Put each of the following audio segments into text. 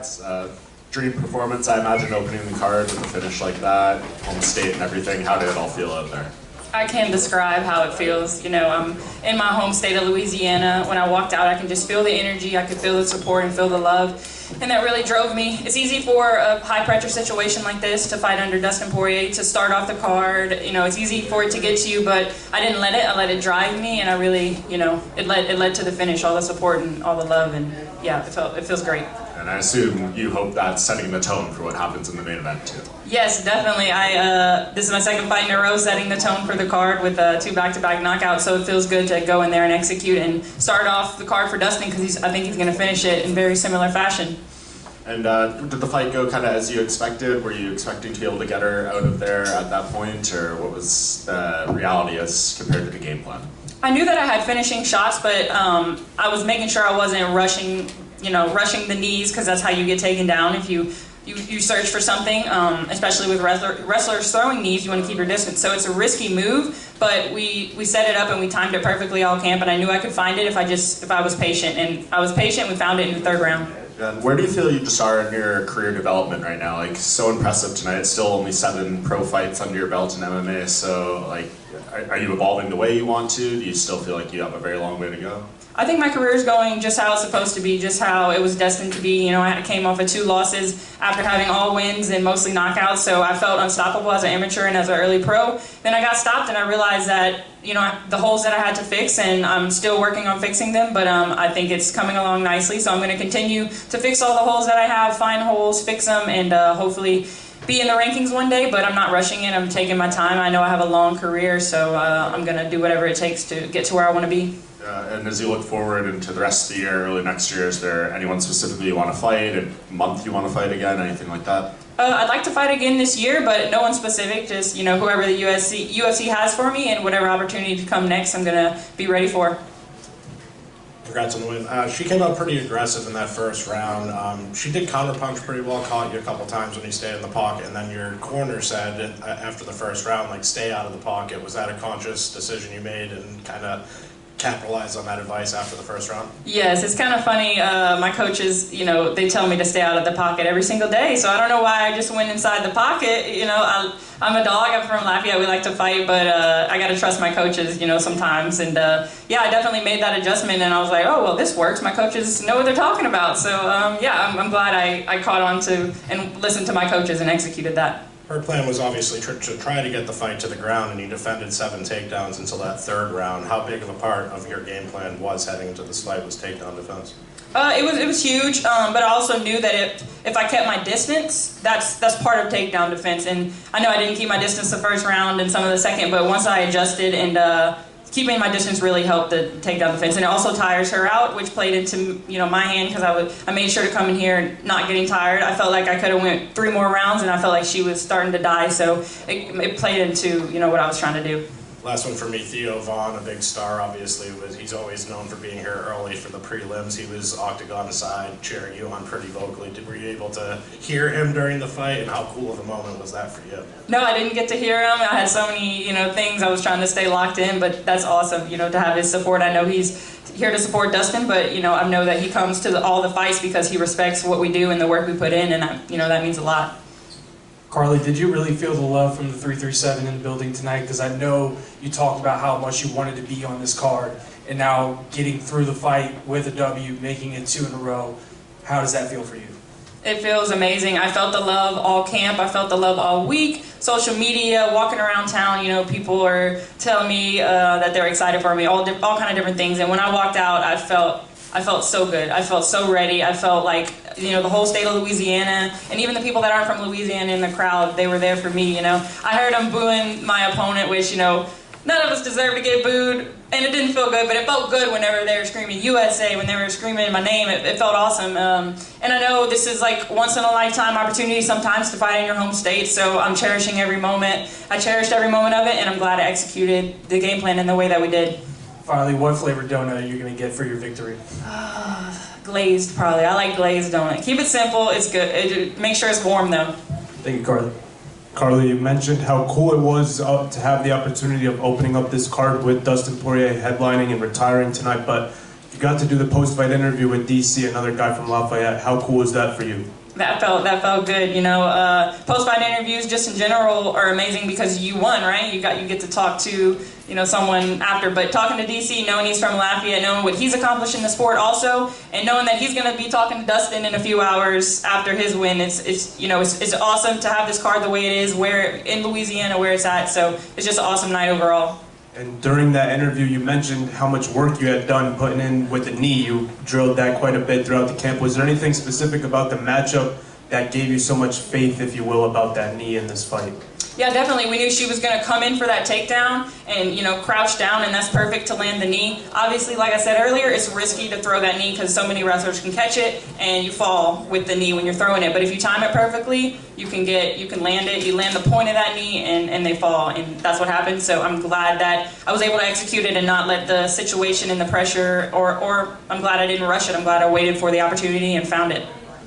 It's a dream performance, I imagine, opening the card with a finish like that, home state and everything. How did it all feel out there? I can't describe how it feels. You know, I'm in my home state of Louisiana. When I walked out, I can just feel the energy, I could feel the support and feel the love. And that really drove me. It's easy for a high-pressure situation like this to fight under Dustin Poirier, to start off the card. You know, it's easy for it to get to you, but I didn't let it. I let it drive me, and I really, you know, it led to the finish, all the support and all the love, and yeah, it feels great. And I assume you hope that's setting the tone for what happens in the main event, too. Yes, definitely. This is my second fight in a row setting the tone for the card with 2 back-to-back knockouts, so it feels good to go in there and execute and start off the card for Dustin, because I think he's going to finish it in very similar fashion. And did the fight go kind of as you expected? Were you expecting to be able to get her out of there at that point, or what was the reality as compared to the game plan? I knew that I had finishing shots, but I was making sure I wasn't rushing the knees, because that's how you get taken down. If you search for something, especially with wrestlers throwing knees, you want to keep your distance. So it's a risky move, but we set it up and we timed it perfectly all camp, and I knew I could find it if I was patient. And I was patient. We found it in the 3rd round. And where do you feel you just are in your career development right now? Like, so impressive tonight. Still only 7 pro fights under your belt in MMA. So, like, are you evolving the way you want to? Do you still feel like you have a very long way to go? I think my career is going just how it's supposed to be, just how it was destined to be. You know, I came off of 2 losses after having all wins and mostly knockouts, so I felt unstoppable as an amateur and as an early pro. Then I got stopped and I realized that, you know, the holes that I had to fix, and I'm still working on fixing them, but I think it's coming along nicely, so I'm going to continue to fix all the holes that I have, find holes, fix them, and hopefully be in the rankings one day, but I'm not rushing it. I'm taking my time. I know I have a long career, so I'm going to do whatever it takes to get to where I want to be. And as you look forward into the rest of the year, early next year, is there anyone specifically you want to fight, a month you want to fight again, anything like that? I'd like to fight again this year, but no one specific, just, you know, whoever the UFC has for me, and whatever opportunity to come next, I'm going to be ready for. Congrats on the win. She came out pretty aggressive in that 1st round. She did counterpunch pretty well, caught you a couple times when you stayed in the pocket, and then your corner said after the 1st round, like, stay out of the pocket. Was that a conscious decision you made, and kind of capitalize on that advice after the 1st round? Yes, it's kind of funny. My coaches, you know, they tell me to stay out of the pocket every single day, so I don't know why I just went inside the pocket. You know, I'm a dog. I'm from Lafayette. We like to fight, but I got to trust my coaches, you know, sometimes. And yeah, I definitely made that adjustment, and I was like, oh, well, this works. My coaches know what they're talking about. So yeah, I'm glad I caught on to and listened to my coaches and executed that. Her plan was obviously to try to get the fight to the ground, and you defended 7 takedowns until that 3rd round. How big of a part of your game plan was heading into this fight was takedown defense? It was huge, but I also knew that if I kept my distance, that's part of takedown defense. And I know I didn't keep my distance the 1st round and some of the 2nd, but once I adjusted, and keeping my distance really helped the takedown defense. And it also tires her out, which played into, you know, my hand, because I made sure to come in here not getting tired. I felt like I could have went 3 more rounds, and I felt like she was starting to die, so it played into, you know, what I was trying to do. Last one for me, Theo Vaughn, a big star, obviously. He's always known for being here early for the prelims. He was octagon side, cheering you on pretty vocally. Were you able to hear him during the fight, and how cool of a moment was that for you? No, I didn't get to hear him. I had so many, you know, things. I was trying to stay locked in, but that's awesome, you know, to have his support. I know he's here to support Dustin, but, you know, I know that he comes to all the fights because he respects what we do and the work we put in, and, you know, that means a lot. Carli, did you really feel the love from the 337 in the building tonight? Because I know you talked about how much you wanted to be on this card, and now getting through the fight with a W, making it 2 in a row, how does that feel for you? It feels amazing. I felt the love all camp. I felt the love all week. Social media, walking around town, you know, people are telling me that they're excited for me, all kind of different things. And when I walked out, I felt so good. I felt so ready. I felt like, you know, the whole state of Louisiana, and even the people that aren't from Louisiana in the crowd, they were there for me, you know. I heard them booing my opponent, which, you know, none of us deserve to get booed, and it didn't feel good, but it felt good whenever they were screaming USA, when they were screaming my name. It felt awesome. And I know this is like once-in-a-lifetime opportunity sometimes to fight in your home state, so I'm cherishing every moment. I cherished every moment of it, and I'm glad I executed the game plan in the way that we did. Finally, what flavored donut are you going to get for your victory? Glazed, probably. I like glazed donut. Keep it simple. It's good. Make sure it's warm, though. Thank you, Carli. Carli, you mentioned how cool it was to have the opportunity of opening up this card with Dustin Poirier headlining and retiring tonight, but got to do the post-fight interview with DC, another guy from Lafayette. How cool is that for you? That felt good, you know. Post-fight interviews, just in general, are amazing because you won, right? You get to talk to, you know, someone after. But talking to DC, knowing he's from Lafayette, knowing what he's accomplished in the sport also, and knowing that he's going to be talking to Dustin in a few hours after his win, it's awesome to have this card the way it is, where in Louisiana, where it's at. So it's just an awesome night overall. And during that interview, you mentioned how much work you had done putting in with the knee. You drilled that quite a bit throughout the camp. Was there anything specific about the matchup that gave you so much faith, if you will, about that knee in this fight? Yeah, definitely. We knew she was going to come in for that takedown and, you know, crouch down, and that's perfect to land the knee. Obviously, like I said earlier, it's risky to throw that knee because so many wrestlers can catch it and you fall with the knee when you're throwing it. But if you time it perfectly, you can land it. You land the point of that knee and they fall, and that's what happened. So I'm glad that I was able to execute it and not let the situation and the pressure, or I'm glad I didn't rush it. I'm glad I waited for the opportunity and found it.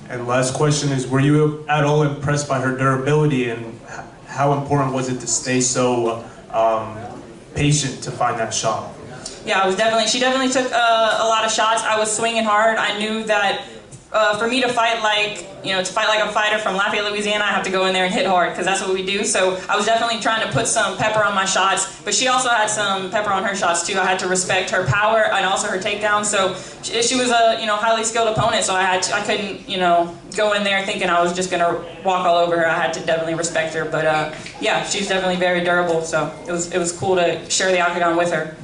And last question is, were you at all impressed by her durability, and how important was it to stay so patient to find that shot? Yeah, she definitely took a lot of shots. I was swinging hard. I knew that for me to fight like a fighter from Lafayette, Louisiana, I have to go in there and hit hard because that's what we do. So I was definitely trying to put some pepper on my shots, but she also had some pepper on her shots too. I had to respect her power and also her takedown. So she was a highly skilled opponent, so I couldn't go in there thinking I was just gonna walk all over her. I had to definitely respect her. But yeah, she's definitely very durable. So it was cool to share the octagon with her.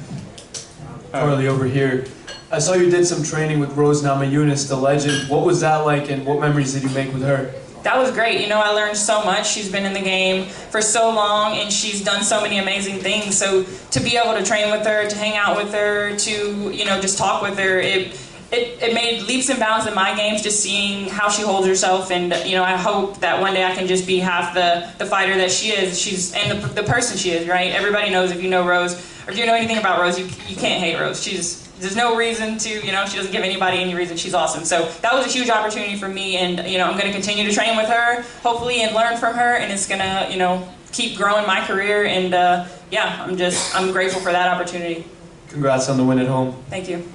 Carli, over here. I saw you did some training with Rose Namajunas, the legend. What was that like, and what memories did you make with her? That was great. I learned so much. She's been in the game for so long, and she's done so many amazing things. So to be able to train with her, to hang out with her, to just talk with her, it made leaps and bounds in my games, just seeing how she holds herself. And I hope that one day I can just be half the fighter that she is. And the person she is, right? Everybody knows, if you know Rose, or if you know anything about Rose, you can't hate Rose. There's no reason to, she doesn't give anybody any reason. She's awesome. So that was a huge opportunity for me, and I'm going to continue to train with her, hopefully, and learn from her, and it's going to, keep growing my career. And yeah, I'm grateful for that opportunity. Congrats on the win at home. Thank you.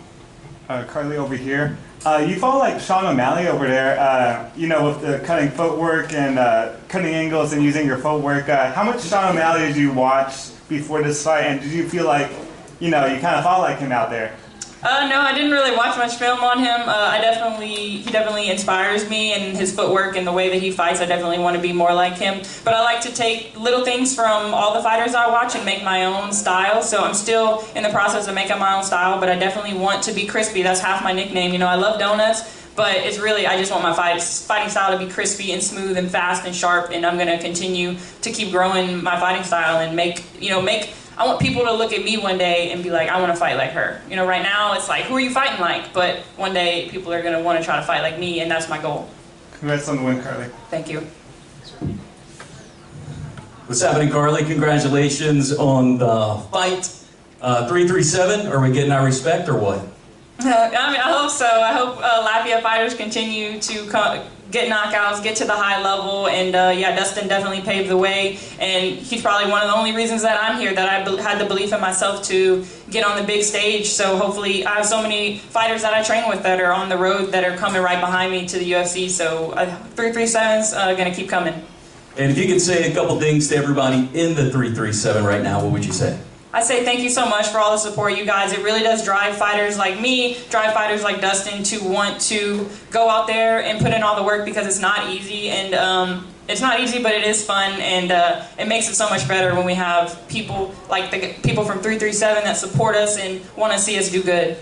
Carli, over here. You follow like Sean O'Malley over there, with the cutting footwork and cutting angles and using your footwork. How much Sean O'Malley did you watch before this fight, and did you feel like, you kind of fought like him out there? No, I didn't really watch much film on him. He definitely inspires me, and his footwork and the way that he fights, I definitely want to be more like him. But I like to take little things from all the fighters I watch and make my own style. So I'm still in the process of making my own style, but I definitely want to be crispy. That's half my nickname. I love donuts, but it's really, I just want my fighting style to be crispy and smooth and fast and sharp, and I'm going to continue to keep growing my fighting style and I want people to look at me one day and be like, I want to fight like her. Right now it's like, who are you fighting like? But one day people are going to want to try to fight like me, and that's my goal. Congrats on the win, Carli. Thank you. What's happening, Carli? Congratulations on the fight. 337, are we getting our respect or what? I hope so. I hope Lafayette fighters continue to get knockouts, get to the high level, and yeah, Dustin definitely paved the way, and he's probably one of the only reasons that I'm here, that I had the belief in myself to get on the big stage. So hopefully, I have so many fighters that I train with that are on the road that are coming right behind me to the UFC, so 337's going to keep coming. And if you could say a couple things to everybody in the 337 right now, what would you say? I say thank you so much for all the support, you guys. It really does drive fighters like me, drive fighters like Dustin to want to go out there and put in all the work, because it's not easy, and it's not easy, but it is fun, and it makes it so much better when we have people like the people from 337 that support us and want to see us do good.